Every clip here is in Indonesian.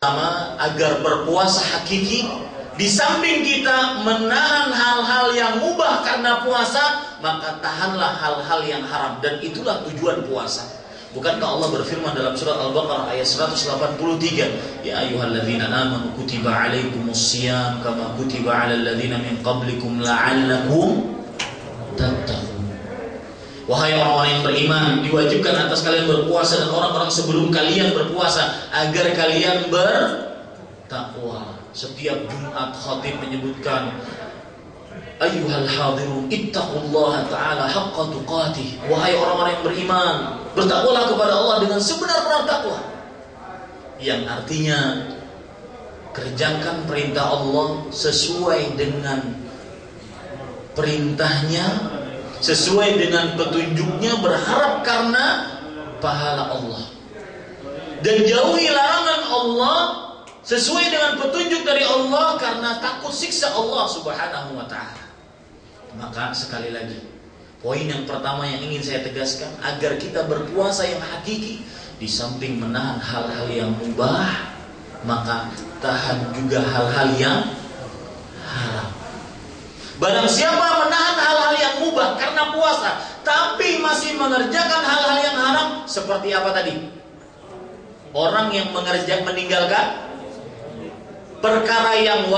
Pertama, agar berpuasa hakiki, di samping kita menahan hal-hal yang mubah karena puasa, maka tahanlah hal-hal yang haram. Dan itulah tujuan puasa. Bukankah Allah berfirman dalam surat Al-Baqarah ayat 183, Ya ayyuhalladzina amanu kutiba alaikumusiyam kama kutiba alal ladzina min qablikum la'allakum tattaqun. Wahai orang-orang yang beriman, diwajibkan atas kalian berpuasa dan orang-orang sebelum kalian berpuasa agar kalian bertakwa. Setiap Jumat khatib menyebutkan, Ayyuhal hadirun ittaqullaha ta'ala haqqa tuqatih. Wahai orang-orang yang beriman, bertakwalah kepada Allah dengan sebenar-benar takwa. Yang artinya kerjakan perintah Allah sesuai dengan perintahnya, sesuai dengan petunjuknya, berharap karena pahala Allah. Dan jauhi larangan Allah sesuai dengan petunjuk dari Allah karena takut siksa Allah Subhanahu wa ta'ala. Maka sekali lagi, poin yang pertama yang ingin saya tegaskan, agar kita berpuasa yang hakiki, di samping menahan hal-hal yang mubah, maka tahan juga hal-hal yang haram. Barang siapa menahan hal-hal yang mubah karena puasa, tapi masih mengerjakan hal-hal yang haram, seperti apa tadi? Orang yang meninggalkan perkara yang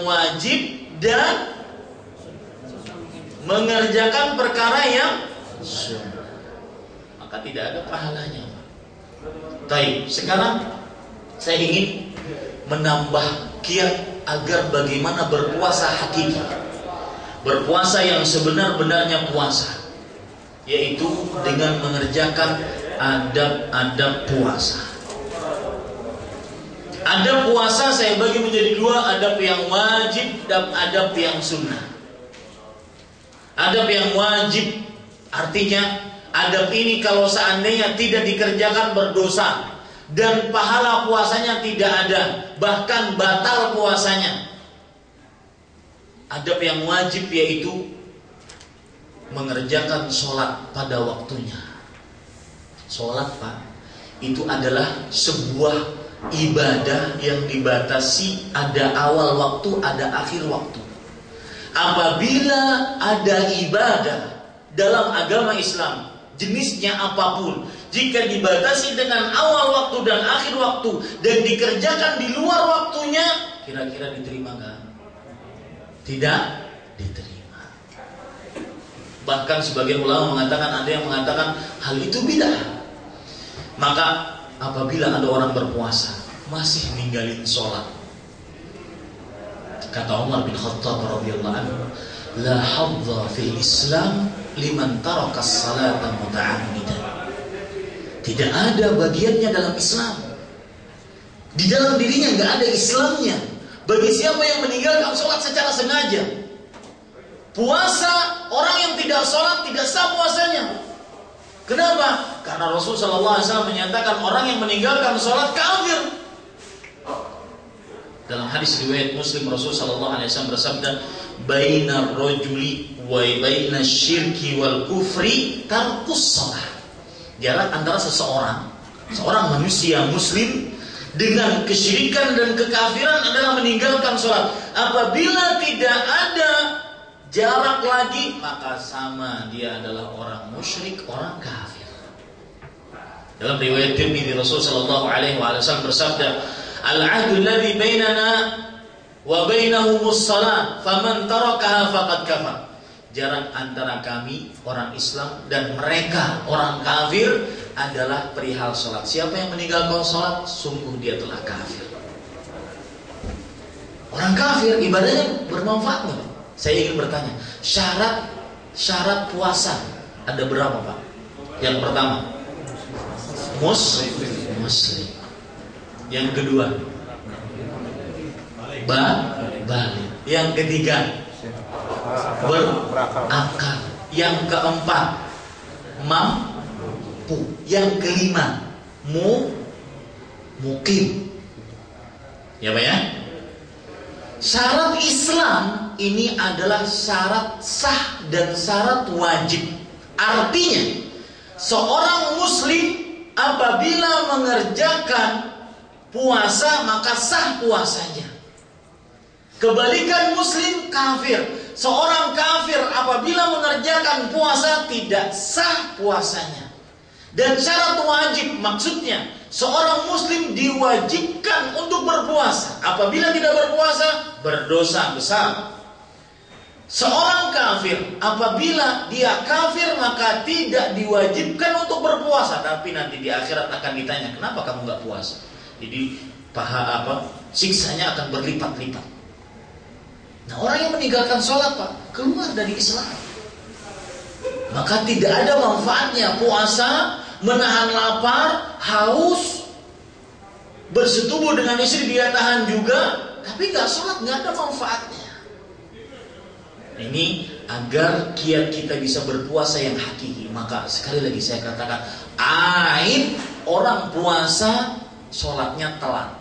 wajib dan mengerjakan perkara yang sunnah, maka tidak ada pahalanya. Baik, sekarang saya ingin menambah kiat agar bagaimana berpuasa hakiki, berpuasa yang sebenar-benarnya puasa, yaitu dengan mengerjakan adab-adab puasa. Adab puasa saya bagi menjadi dua, adab yang wajib dan adab yang sunnah. Adab yang wajib artinya adab ini kalau seandainya tidak dikerjakan berdosa dan pahala puasanya tidak ada, bahkan batal puasanya. Adab yang wajib yaitu mengerjakan sholat pada waktunya. Sholat, Pak, itu adalah sebuah ibadah yang dibatasi, ada awal waktu, ada akhir waktu. Apabila ada ibadah dalam agama Islam, jenisnya apapun, jika dibatasi dengan awal waktu dan akhir waktu dan dikerjakan di luar waktunya, kira-kira diterima nggak? Tidak diterima. Bahkan sebagian ulama mengatakan, ada yang mengatakan hal itu bid'ah. Maka apabila ada orang berpuasa masih ninggalin sholat, kata Umar bin Khattab radhiyallahu anhu, la hadza fil Islam liman taraka as-salata muta'ammidan. Tidak ada bagiannya dalam Islam, di dalam dirinya nggak ada Islamnya bagi siapa yang meninggalkan sholat secara sengaja. Puasa, orang yang tidak sholat tidak sah puasanya. Kenapa? Karena Rasulullah SAW menyatakan orang yang meninggalkan sholat kafir. Dalam hadis riwayat Muslim, Rasulullah SAW bersabda, "Baina rajuli wa baina syirki wal kufri tarkus shalah." Jarak antara seorang manusia muslim dengan kesyirikan dan kekafiran adalah meninggalkan sholat. Apabila tidak ada jarak lagi, maka sama dia adalah orang musyrik, orang kafir. Dalam riwayat Tirmidzi, Rasulullah SAW bersabda, Al-ahdu alladhi bainana wa bainahumus salat, faman tarakaha faqad kafar. Jarak antara kami orang Islam dan mereka orang kafir adalah perihal salat. Siapa yang meninggalkan salat, sungguh dia telah kafir. Orang kafir ibadahnya bermanfaat nggak? Saya ingin bertanya, syarat puasa ada berapa, Pak? Yang pertama, muslim. Yang kedua, balik. Yang ketiga, berakal. Yang keempat, mampu. Yang kelima, mukim. Ya, Pak ya? Syarat Islam ini adalah syarat sah dan syarat wajib. Artinya, seorang muslim apabila mengerjakan puasa maka sah puasanya. Kebalikan muslim kafir. Seorang kafir apabila mengerjakan puasa tidak sah puasanya. Dan syarat wajib maksudnya seorang muslim diwajibkan untuk berpuasa. Apabila tidak berpuasa berdosa besar. Seorang kafir apabila dia kafir maka tidak diwajibkan untuk berpuasa, tapi nanti di akhirat akan ditanya kenapa kamu nggak puasa. Jadi siksanya akan berlipat-lipat. Nah, orang yang meninggalkan sholat Pak keluar dari Islam. Maka tidak ada manfaatnya puasa, menahan lapar, haus, bersetubuh dengan istri dia tahan juga, tapi nggak sholat, nggak ada manfaatnya. Ini agar kiat kita bisa berpuasa yang hakiki. Maka sekali lagi saya katakan, aib orang puasa sholatnya telat.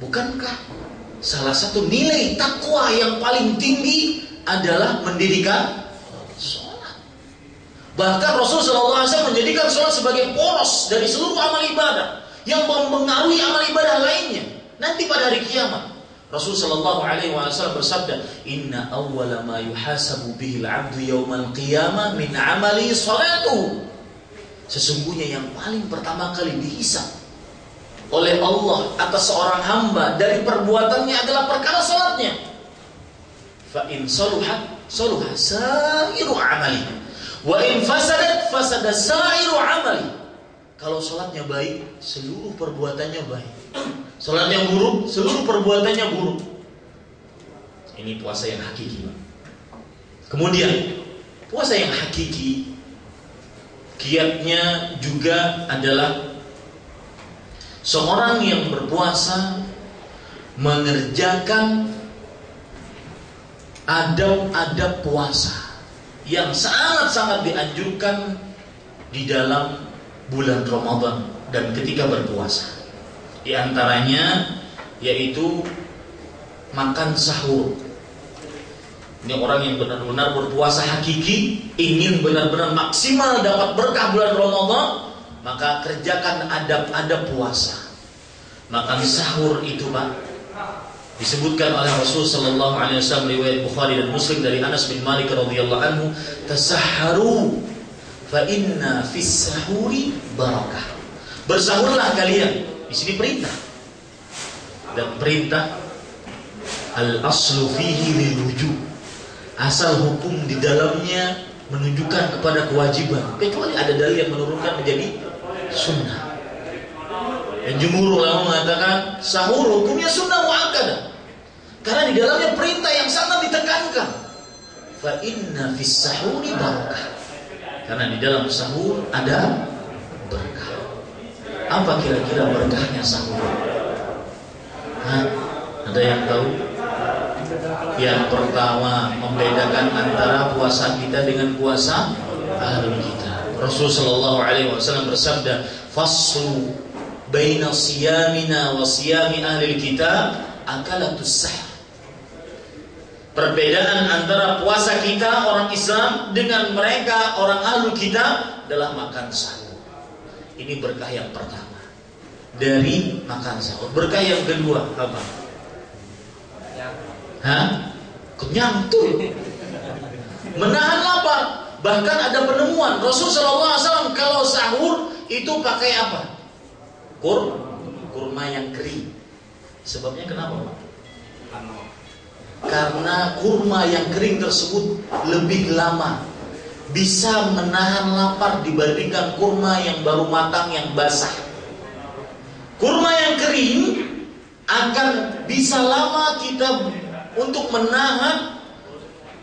Bukankah salah satu nilai takwa yang paling tinggi adalah mendirikan sholat? Bahkan Rasulullah SAW menjadikan sholat sebagai poros dari seluruh amal ibadah yang mempengaruhi amal ibadah lainnya. Nanti pada hari kiamat Rasulullah SAW bersabda, Inna awwala ma yuhasabu bihil abdu yawmal qiyamah min amali salatuhu. Sesungguhnya yang paling pertama kali dihisab oleh Allah atas seorang hamba dari perbuatannya adalah perkara salatnya. Fa in saluhat saluha sa'iru amali, wa in fasadat fasada sa'iru amali. Kalau salatnya baik, seluruh perbuatannya baik. Salatnya buruk, seluruh perbuatannya buruk. Ini puasa yang hakiki. Kemudian puasa yang hakiki kiatnya juga adalah seorang yang berpuasa mengerjakan adab-adab puasa yang sangat-sangat dianjurkan di dalam bulan Ramadan dan ketika berpuasa. Di antaranya yaitu makan sahur. Ini orang yang benar-benar berpuasa hakiki, ingin benar-benar maksimal dapat berkah bulan Ramadan, maka kerjakan adab-adab puasa. Makan sahur itu Pak disebutkan oleh Rasul sallallahu alaihi wasallam riwayat Bukhari dan Muslim dari Anas bin Malik radhiyallahu anhu, tasahharu fa inna fis sahuri barakah. Bersahurlah kalian. Di sini perintah. Dan perintah al-aslu fihi liruju. Asal hukum di dalamnya menunjukkan kepada kewajiban, kecuali ada dalil yang menurunkan menjadi sunnah. Dan jumhur ulama mengatakan sahur hukumnya sunnah muakkadah. Karena di dalamnya perintah yang sangat ditekankan. Fa inna fis sahuri barakah. Karena di dalam sahur ada berkah. Apa kira-kira berkahnya sahur? Ada yang tahu? Yang pertama, membedakan antara puasa kita dengan puasa ahli kita. Rasulullah SAW bersabda, "Faslu baina siyamina wa siyami ahli kita akalatus sahur." Perbedaan antara puasa kita orang Islam dengan mereka orang ahli kita adalah makan sahur. Ini berkah yang pertama dari makan sahur. Berkah yang kedua apa? Kenyang tuh. Menahan lapar. Bahkan ada penemuan Rasulullah SAW kalau sahur itu pakai apa? Kurma yang kering. Sebabnya kenapa Pak? Karena kurma yang kering tersebut lebih lama bisa menahan lapar dibandingkan kurma yang baru matang yang basah. Kurma yang kering akan bisa lama kita untuk menahan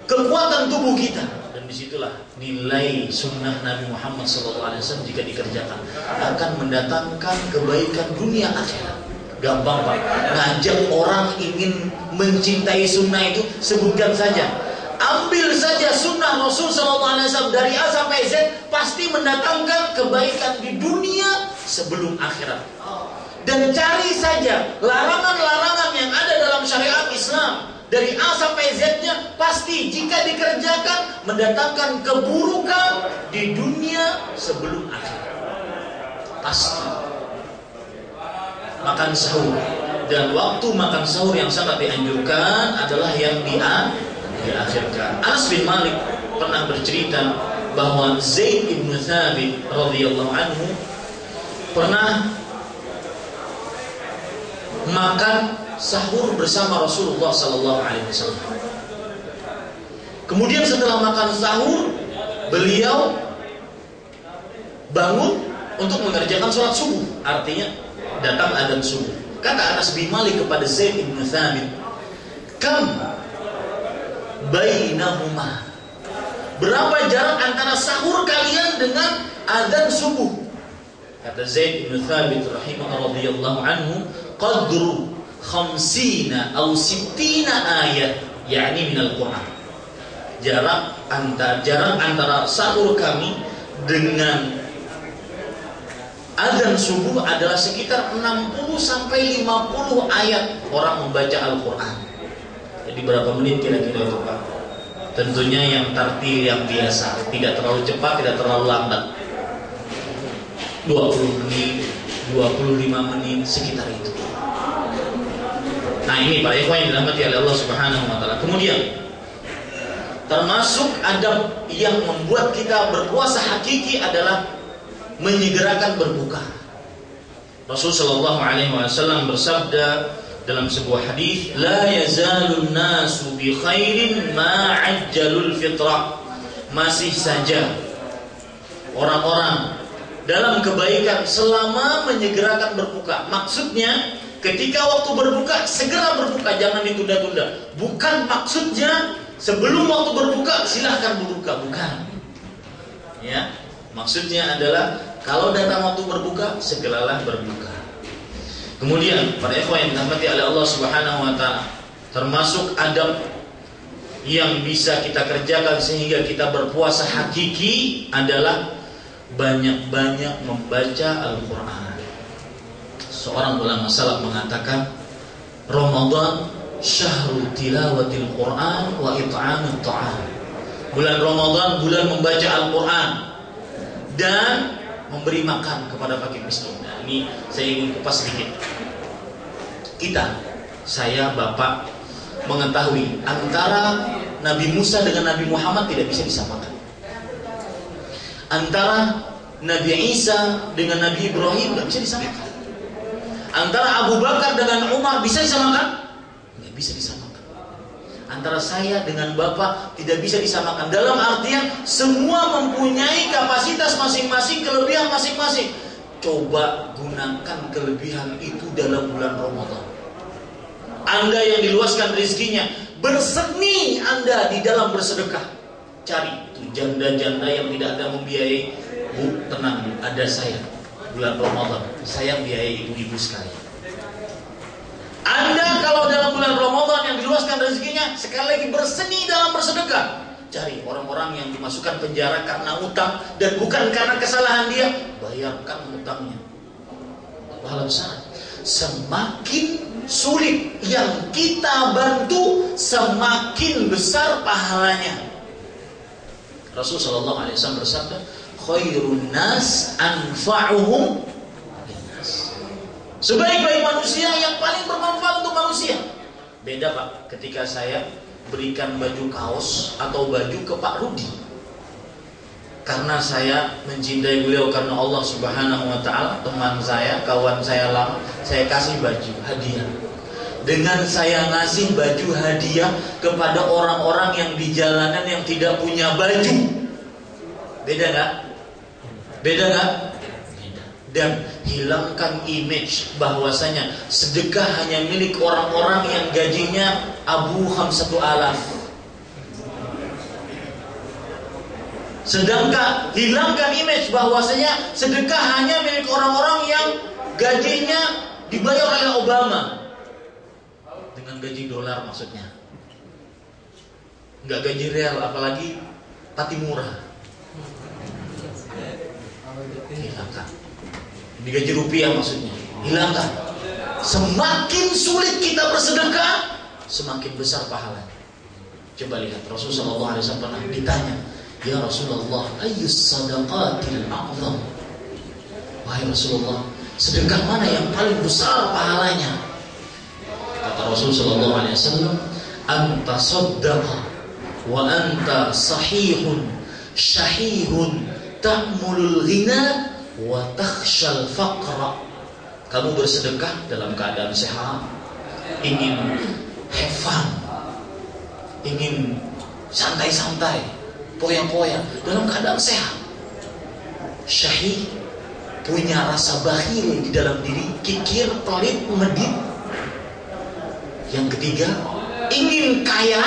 kekuatan tubuh kita. Dan disitulah nilai sunnah Nabi Muhammad SAW jika dikerjakan akan mendatangkan kebaikan dunia akhirat. Gampang Pak, ngajak orang ingin mencintai sunnah itu sebutkan saja. Ambil saja sunnah Rasul SAW dari A sampai Z, pasti mendatangkan kebaikan di dunia sebelum akhirat. Dan cari saja larangan-larangan yang ada dalam syariat Islam dari A sampai Z-nya, pasti jika dikerjakan mendatangkan keburukan di dunia sebelum akhirat. Pasti. makan sahur. Dan waktu makan sahur yang sangat dianjurkan adalah yang diakhirkan. Anas bin Malik pernah bercerita bahwa Zaid bin Thabit radhiyallahu anhu pernah makan sahur bersama Rasulullah sallallahu alaihi wasallam. Kemudian setelah makan sahur, beliau bangun untuk mengerjakan sholat subuh. Artinya datang adzan subuh. Kata Anas bin Malik kepada Zaid bin Thabit, "Kam bainahuma?" Berapa jarak antara sahur kalian dengan adzan subuh? Kata Zaid bin Thabit radhiyallahu anhu, "Qadru 50 atau 60 ayat, yakni minal Quran." Jarak antara sahur kami dengan adzan subuh adalah sekitar 60 sampai 50 ayat orang membaca Al-Quran. Jadi berapa menit kira-kira itu, Pak? Tentunya yang tartil, yang biasa, tidak terlalu cepat, tidak terlalu lambat. 20 menit, 25 menit, sekitar itu. Nah, ini Pak ikhwan yang dirahmati oleh Allah Subhanahu wa taala. Kemudian termasuk adab yang membuat kita berpuasa hakiki adalah menyegerakan berbuka. Rasul sallallahu alaihi wasallam bersabda dalam sebuah hadis, "La yazalun nasu bi khairin ma ajjalul fitrah." Masih saja orang-orang dalam kebaikan selama menyegerakan berbuka. Maksudnya ketika waktu berbuka segera berbuka, jangan ditunda-tunda. Bukan maksudnya sebelum waktu berbuka silahkan berbuka, bukan. Ya, maksudnya adalah kalau datang waktu berbuka segeralah berbuka. Kemudian para ikhwan yang dirahmati oleh Allah Subhanahu wa taala, termasuk adab yang bisa kita kerjakan sehingga kita berpuasa hakiki adalah banyak-banyak membaca Al-Quran. Seorang ulama salaf mengatakan, Ramadan syahrul tilawatil Quran wa it'amut ta'am. Bulan Ramadan bulan membaca Al-Quran dan memberi makan kepada fakir miskin. Nah, ini saya ingin kupas sedikit. Saya, Bapak mengetahui antara Nabi Musa dengan Nabi Muhammad tidak bisa disamakan. Antara Nabi Isa dengan Nabi Ibrahim tidak bisa disamakan. Antara Abu Bakar dengan Umar bisa disamakan? Tidak bisa disamakan. Antara saya dengan Bapak tidak bisa disamakan. Dalam artian semua mempunyai kapasitas masing-masing, kelebihan masing-masing. Coba gunakan kelebihan itu dalam bulan Ramadan. Anda yang diluaskan rezekinya, berseni Anda di dalam bersedekah. Cari itu janda-janda yang tidak ada membiayai. Bu, tenang, ada saya. Bulan Ramadan saya biayai ibu-ibu sekalian. Anda kalau dalam bulan Ramadan yang diluaskan rezekinya, sekali lagi berseni dalam bersedekah. Cari orang-orang yang dimasukkan penjara karena utang dan bukan karena kesalahan dia, bayarkan utangnya. Pahala besar. Semakin sulit yang kita bantu, semakin besar pahalanya. Rasul sallallahu alaihi wasallam bersabda, khairun nas anfa'uhum linnas. Sebaik-baik manusia yang paling bermanfaat untuk manusia. Beda Pak, ketika saya berikan baju kaos atau baju ke Pak Rudi, karena saya mencintai beliau karena Allah Subhanahu wa taala, teman saya, kawan saya lama, saya kasih baju hadiah. Dengan saya ngasih baju hadiah kepada orang-orang yang di jalanan yang tidak punya baju, beda nggak? Beda nggak? Beda. Dan hilangkan image bahwasanya sedekah hanya milik orang-orang yang gajinya Abu Khamsatu Alaf. Sedangkan hilangkan image bahwasanya sedekah hanya milik orang-orang yang gajinya dibayar oleh Obama. Dengan gaji dolar maksudnya. Enggak gaji real, apalagi Patimura. Hilangkan. Digaji rupiah maksudnya. Hilangkan. Semakin sulit kita bersedekah, semakin besar pahalanya. Coba lihat, Rasulullah SAW pernah ditanya, ya Rasulullah, ayyus sadaqatil a'zam? Wahai Rasulullah, Sedekah mana yang paling besar pahalanya? Kata Rasul sallallahu alaihi wasallam, "Anta saddaqa wa anta sahihun syahihun ta'mulul ghina wa takhshal faqra." Kamu bersedekah dalam keadaan sehat, ingin have fun, ingin santai-santai, poya-poya dalam keadaan sehat. Syahih, punya rasa bakhil di dalam diri, kikir, pelit, medit. Yang ketiga, ingin kaya.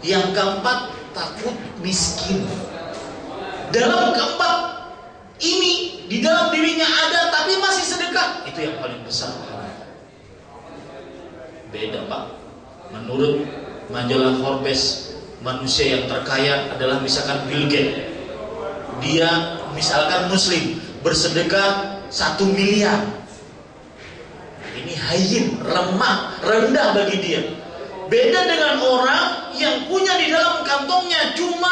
Yang keempat, takut miskin. Dalam keempat ini, di dalam dirinya ada tapi masih sedekah, itu yang paling besar. Beda Pak. Menurut majalah Forbes, manusia yang terkaya adalah misalkan Bill Gates. Dia misalkan muslim, bersedekah 1 miliar. Ini hayyin, lemah, rendah bagi dia. Beda dengan orang yang punya di dalam kantongnya cuma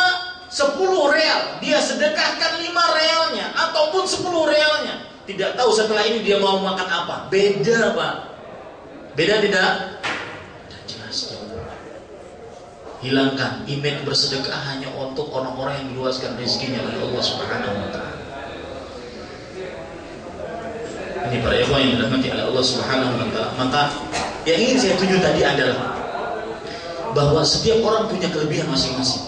10 real, dia sedekahkan 5 realnya ataupun 10 realnya. Tidak tahu setelah ini dia mau makan apa. Beda Pak. Beda tidak? Jelas. Hilangkan image bersedekah hanya untuk orang-orang yang diluaskan rezekinya oleh Allah Subhanahu wa taala. Ini para ikhwan yang dirahmati oleh Allah Subhanahu wa taala. Maka yang ingin saya tuju tadi adalah bahwa setiap orang punya kelebihan masing-masing.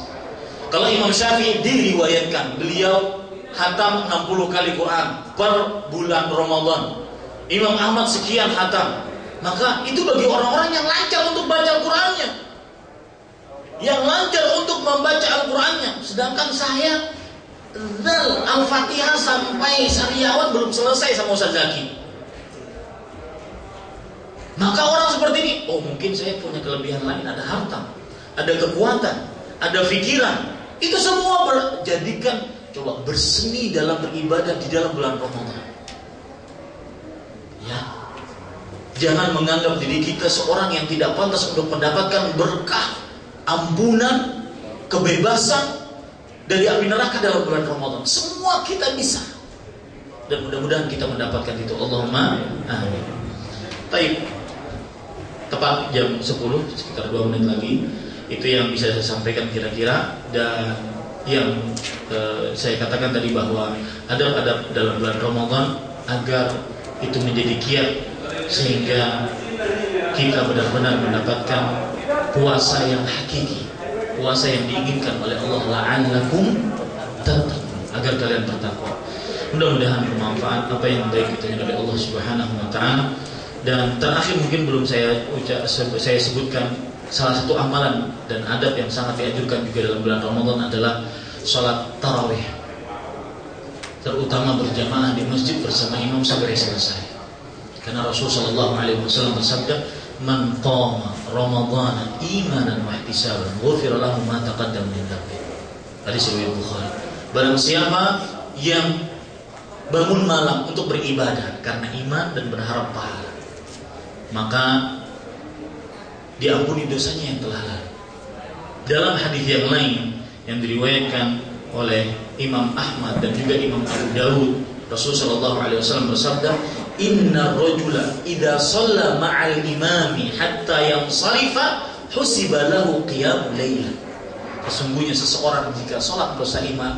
Kalau Imam Syafi'i diriwayatkan beliau khatam 60 kali Quran per bulan Ramadan. Imam Ahmad sekian khatam. Maka itu bagi orang-orang yang lancar untuk baca Al-Qur'annya, yang lancar untuk membaca Al-Qur'annya. Sedangkan saya Al-Fatihah sampai Sariawan belum selesai sama Ustaz Zaki. Maka orang seperti ini, oh mungkin saya punya kelebihan lain, ada harta, ada kekuatan, ada pikiran. Itu semua jadikan, coba berseni dalam beribadah di dalam bulan Ramadan. Ya, jangan menganggap diri kita seorang yang tidak pantas untuk mendapatkan berkah, ampunan, kebebasan dari api neraka dalam bulan Ramadan. Semua kita bisa, dan mudah-mudahan kita mendapatkan itu. Allahumma amin. Baik, tepat jam 10, sekitar 2 menit lagi. Itu yang bisa saya sampaikan kira-kira. Dan yang saya katakan tadi bahwa adab-adab dalam bulan Ramadan agar itu menjadi kiat sehingga kita benar-benar mendapatkan puasa yang hakiki, puasa yang diinginkan oleh Allah, la'allakum tattaqun, agar kalian bertakwa. Mudah-mudahan bermanfaat apa yang baik itu dari Allah Subhanahu wa taala. Dan terakhir mungkin belum saya sebutkan, salah satu amalan dan adab yang sangat dianjurkan juga dalam bulan Ramadan adalah sholat tarawih, terutama berjamaah di masjid bersama imam sampai selesai. Karena Rasulullah sallallahu alaihi wasallam bersabda, "Man qama Ramadhana imanan wa ihtisaban, ghufira lahu ma taqaddama min dhanbi." Hadis riwayat Bukhari. Barang siapa yang bangun malam untuk beribadah karena iman dan berharap pahala, maka diampuni dosanya yang telah lalu. Dalam hadis yang lain yang diriwayatkan oleh Imam Ahmad dan juga Imam Abu Dawud, Rasulullah sallallahu alaihi wasallam bersabda, "Inna rajula idza shalla ma'al imami hatta yansarifa husiba lahu qiyamul lail." Sesungguhnya seseorang jika salat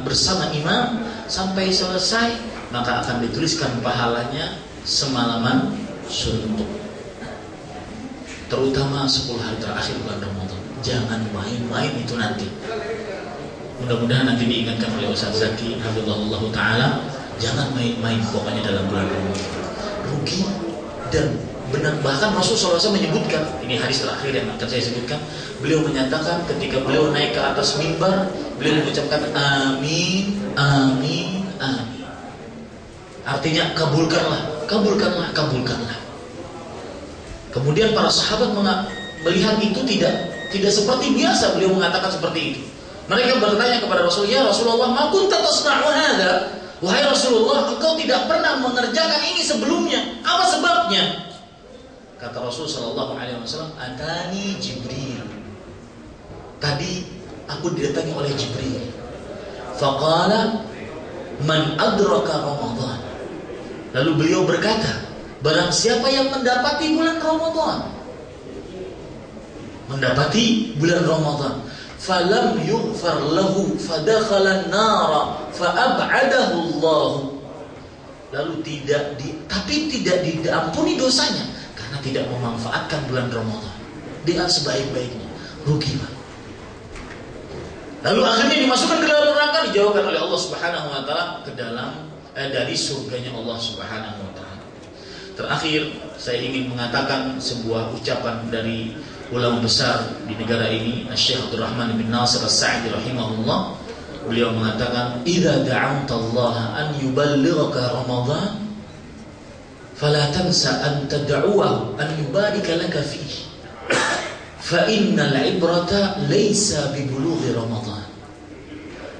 bersama imam sampai selesai, maka akan dituliskan pahalanya semalaman suntuk. Terutama 10 hari terakhir bulan Ramadan. Jangan main-main itu nanti. Mudah-mudahan nanti diingatkan oleh Ustaz Zaki hafizahullah taala, jangan main-main pokoknya dalam bulan Ramadan. Rugi dan benar. Bahkan Rasulullah SAW menyebutkan, ini hadis terakhir yang akan saya sebutkan, beliau menyatakan ketika beliau naik ke atas mimbar, beliau mengucapkan amin, amin, amin. Artinya kabulkanlah, kabulkanlah, kabulkanlah. Kemudian para sahabat melihat itu tidak seperti biasa beliau mengatakan seperti itu. Mereka bertanya kepada Rasul, "Ya Rasulullah, ma kunta tasna'u hadza?" Wahai Rasulullah, engkau tidak pernah mengerjakan ini sebelumnya. Apa sebabnya? Kata Rasul sallallahu alaihi wasallam, "Atani Jibril." Tadi aku didatangi oleh Jibril. Faqala, "Man adraka Ramadan Lalu beliau berkata, barang siapa yang mendapati bulan Ramadan, falam yughfar lahu fadakhala an-nara fa'ab'adahu Allah. Lalu tidak diampuni dosanya karena tidak memanfaatkan bulan Ramadan dengan sebaik-baiknya, rugi Pak. Lalu akhirnya dimasukkan ke dalam neraka, dijauhkan oleh Allah Subhanahu wa taala ke dalam dari surganya Allah Subhanahu wa taala. Terakhir, saya ingin mengatakan sebuah ucapan dari ulama besar di negara ini, Syekh Abdul Rahman bin Nasir As-Sa'di rahimahullah. Beliau mengatakan, "Idza da'awta Allah an yuballighaka Ramadan, fala tansa an tad'uhu an yubarika laka fihi. Fa innal ibrata laysa bi bulughi Ramadan."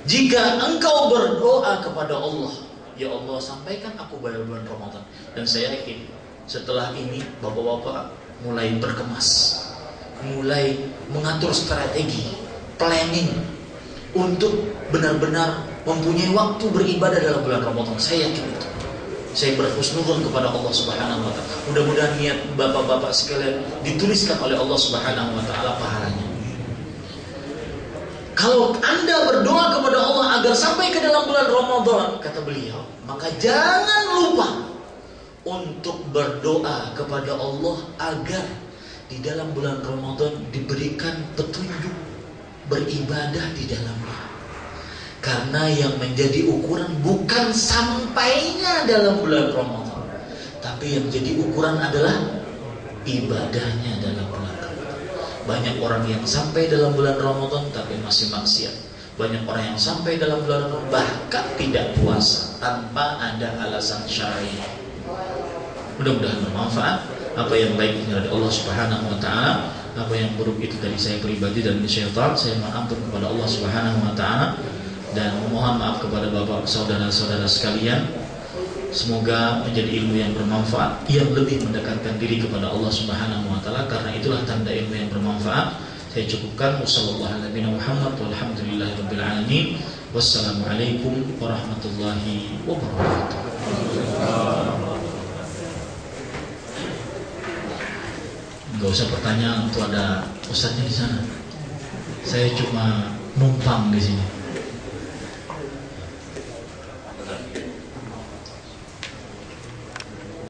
Jika engkau berdoa kepada Allah, ya Allah sampaikan aku pada bulan Ramadan. Dan saya yakin setelah ini bapak-bapak mulai berkemas, mulai mengatur strategi, planning untuk benar-benar mempunyai waktu beribadah dalam bulan Ramadan. Saya yakin itu. Saya berhusnudzon kepada Allah Subhanahu wa taala. Mudah-mudahan niat bapak-bapak sekalian dituliskan oleh Allah Subhanahu wa taala pahalanya. Kalau Anda berdoa kepada Allah agar sampai ke dalam bulan Ramadan, kata beliau, maka jangan lupa untuk berdoa kepada Allah agar di dalam bulan Ramadan diberikan petunjuk beribadah di dalamnya. Karena yang menjadi ukuran bukan sampainya dalam bulan Ramadan, tapi yang menjadi ukuran adalah ibadahnya dalam bulan Ramadan. Banyak orang yang sampai dalam bulan Ramadan tapi masih maksiat. Banyak orang yang sampai dalam bulan Ramadan bahkan tidak puasa tanpa ada alasan syar'i. Mudah-mudahan bermanfaat. Apa yang baik dari Allah Subhanahu wa taala, apa yang buruk itu dari saya pribadi dan syaitan. Saya mohon ampun kepada Allah Subhanahu wa taala dan mohon maaf kepada bapak saudara-saudara sekalian. Semoga menjadi ilmu yang bermanfaat, yang lebih mendekatkan diri kepada Allah Subhanahu wa taala, karena itulah tanda ilmu yang bermanfaat. Saya cukupkan. Wassalamualaikum warahmatullahi alamin. Wassalamualaikum warahmatullahi wabarakatuh. Gak usah pertanyaan, tuh ada ustadznya di sana. Saya cuma numpang di sini.